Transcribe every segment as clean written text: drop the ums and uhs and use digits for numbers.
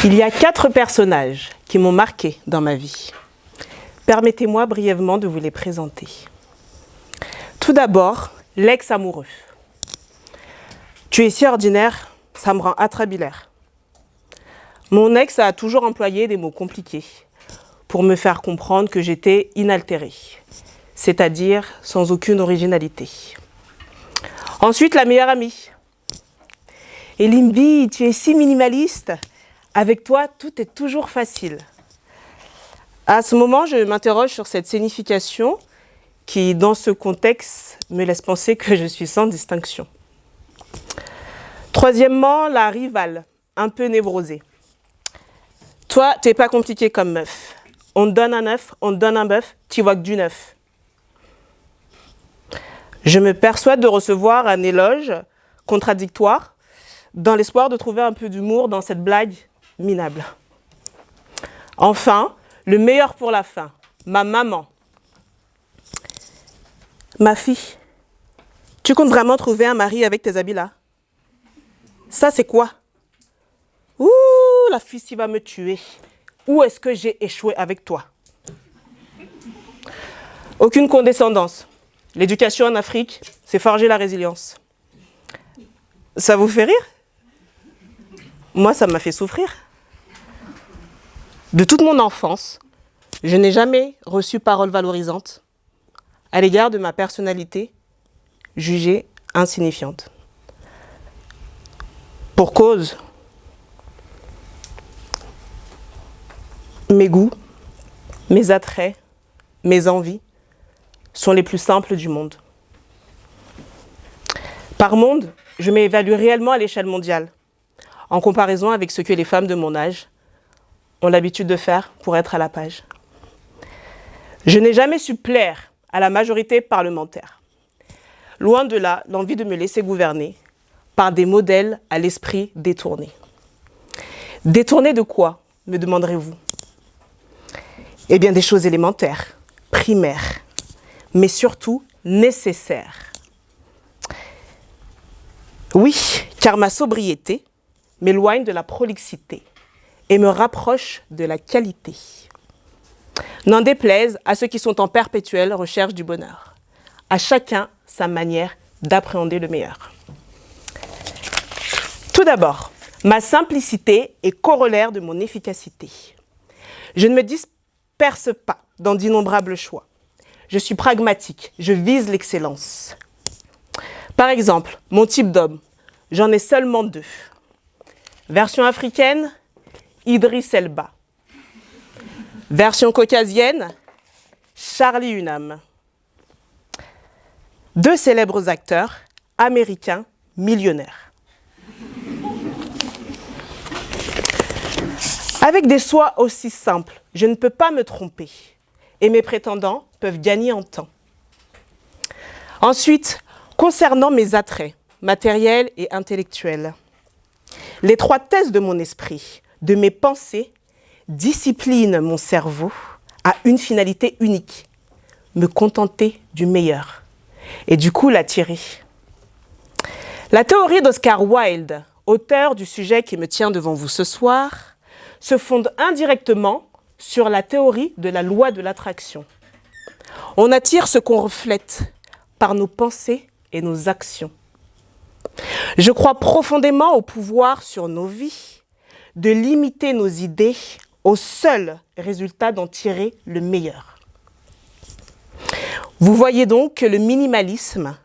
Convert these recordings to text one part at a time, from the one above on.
Il y a 4 personnages qui m'ont marqué dans ma vie. Permettez-moi brièvement de vous les présenter. Tout d'abord, l'ex-amoureux. Tu es si ordinaire, ça me rend atrabilaire. Mon ex a toujours employé des mots compliqués pour me faire comprendre que j'étais inaltérée, c'est-à-dire sans aucune originalité. Ensuite, la meilleure amie. Et Limbi, tu es si minimaliste. Avec toi, tout est toujours facile. À ce moment, je m'interroge sur cette signification qui, dans ce contexte, me laisse penser que je suis sans distinction. Troisièmement, la rivale, un peu névrosée. Toi, t'es pas compliqué comme meuf. On te donne un œuf, on te donne un bœuf, tu vois que du neuf. Je me persuade de recevoir un éloge contradictoire dans l'espoir de trouver un peu d'humour dans cette blague minable. Enfin, le meilleur pour la fin, ma maman. Ma fille, tu comptes vraiment trouver un mari avec tes habits là? Ça, c'est quoi? Ouh, la fille, il va me tuer. Où est-ce que j'ai échoué avec toi? Aucune condescendance. L'éducation en Afrique, c'est forger la résilience. Ça vous fait rire? Moi, ça m'a fait souffrir. De toute mon enfance, je n'ai jamais reçu parole valorisante à l'égard de ma personnalité jugée insignifiante. Pour cause, mes goûts, mes attraits, mes envies sont les plus simples du monde. Par monde, je m'évalue réellement à l'échelle mondiale, en comparaison avec ce que les femmes de mon âge ont l'habitude de faire pour être à la page. Je n'ai jamais su plaire à la majorité parlementaire. Loin de là, l'envie de me laisser gouverner par des modèles à l'esprit détourné. Détourné de quoi, me demanderez-vous? Eh bien, des choses élémentaires, primaires, mais surtout nécessaires. Oui, car ma sobriété m'éloigne de la prolixité et me rapproche de la qualité. N'en déplaise à ceux qui sont en perpétuelle recherche du bonheur. À chacun sa manière d'appréhender le meilleur. Tout d'abord, ma simplicité est corollaire de mon efficacité. Je ne me disperse pas dans d'innombrables choix. Je suis pragmatique, je vise l'excellence. Par exemple, mon type d'homme, j'en ai seulement 2. Version africaine, Idriss Elba. Version caucasienne, Charlie Hunnam. 2 célèbres acteurs américains millionnaires. Avec des choix aussi simples, je ne peux pas me tromper et mes prétendants peuvent gagner en temps. Ensuite, concernant mes attraits matériels et intellectuels, l'étroitesse de mon esprit, de mes pensées, discipline mon cerveau à une finalité unique, me contenter du meilleur et du coup l'attirer. La théorie d'Oscar Wilde, auteur du sujet qui me tient devant vous ce soir, se fonde indirectement sur la théorie de la loi de l'attraction. On attire ce qu'on reflète par nos pensées et nos actions. Je crois profondément au pouvoir sur nos vies de limiter nos idées au seul résultat d'en tirer le meilleur. Vous voyez donc que le minimalisme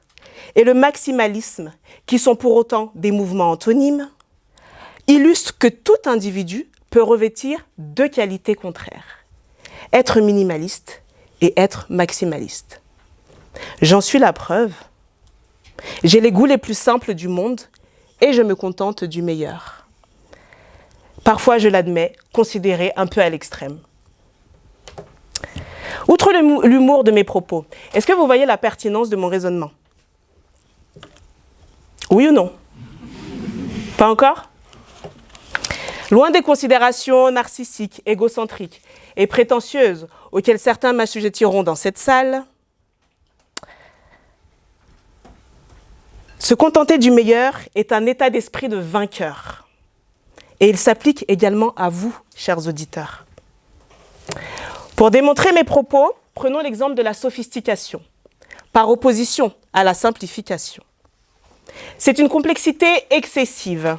et le maximalisme, qui sont pour autant des mouvements antonymes, illustrent que tout individu peut revêtir 2 qualités contraires, être minimaliste et être maximaliste. J'en suis la preuve. J'ai les goûts les plus simples du monde et je me contente du meilleur. Parfois, je l'admets, considéré un peu à l'extrême. Outre l'humour de mes propos, est-ce que vous voyez la pertinence de mon raisonnement? Oui ou non? Pas encore? Loin des considérations narcissiques, égocentriques et prétentieuses auxquelles certains m'assujettiront dans cette salle, se contenter du meilleur est un état d'esprit de vainqueur Et il s'applique également à vous, chers auditeurs. Pour démontrer mes propos, prenons l'exemple de la sophistication, par opposition à la simplification. C'est une complexité excessive.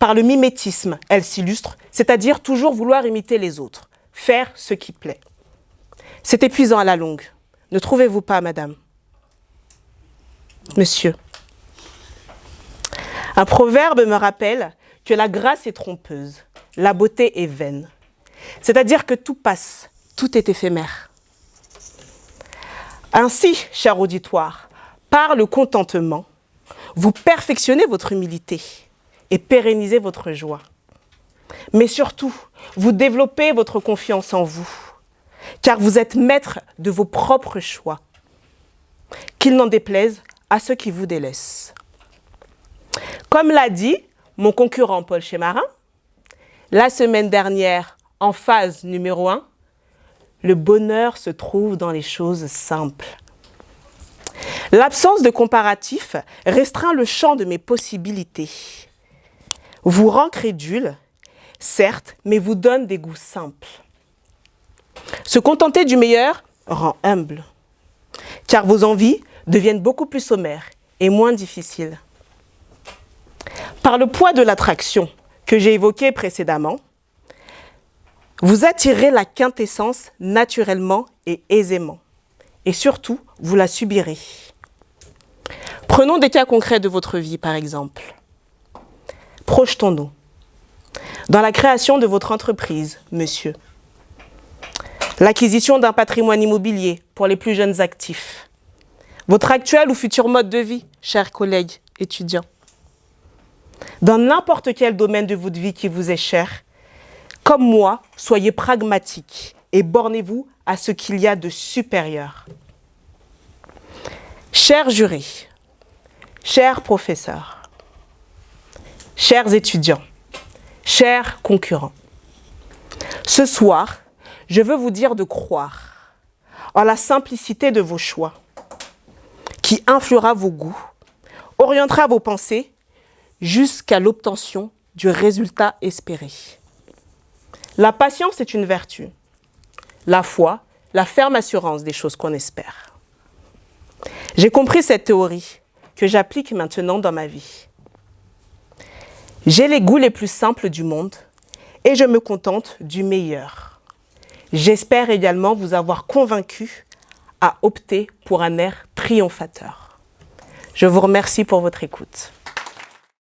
Par le mimétisme, elle s'illustre, c'est-à-dire toujours vouloir imiter les autres, faire ce qui plaît. C'est épuisant à la longue. Ne trouvez-vous pas, madame? Monsieur. Un proverbe me rappelle que la grâce est trompeuse, la beauté est vaine. C'est-à-dire que tout passe, tout est éphémère. Ainsi, cher auditoire, par le contentement, vous perfectionnez votre humilité et pérennisez votre joie. Mais surtout, vous développez votre confiance en vous, car vous êtes maître de vos propres choix, qu'il n'en déplaise à ceux qui vous délaissent. Comme l'a dit mon concurrent Paul Chémarin, la semaine dernière, en phase numéro 1, le bonheur se trouve dans les choses simples. L'absence de comparatif restreint le champ de mes possibilités. Vous rend crédule, certes, mais vous donne des goûts simples. Se contenter du meilleur rend humble, car vos envies deviennent beaucoup plus sommaires et moins difficiles. Par le poids de l'attraction que j'ai évoqué précédemment, vous attirez la quintessence naturellement et aisément. Et surtout, vous la subirez. Prenons des cas concrets de votre vie, par exemple. Projetons-nous dans la création de votre entreprise, monsieur. L'acquisition d'un patrimoine immobilier pour les plus jeunes actifs. Votre actuel ou futur mode de vie, chers collègues étudiants. Dans n'importe quel domaine de votre vie qui vous est cher, comme moi, soyez pragmatique et bornez-vous à ce qu'il y a de supérieur. Chers jurés, chers professeurs, chers étudiants, chers concurrents, ce soir, je veux vous dire de croire en la simplicité de vos choix, qui influera vos goûts, orientera vos pensées jusqu'à l'obtention du résultat espéré. La patience est une vertu. La foi, la ferme assurance des choses qu'on espère. J'ai compris cette théorie que j'applique maintenant dans ma vie. J'ai les goûts les plus simples du monde et je me contente du meilleur. J'espère également vous avoir convaincu à opter pour un air triomphateur. Je vous remercie pour votre écoute.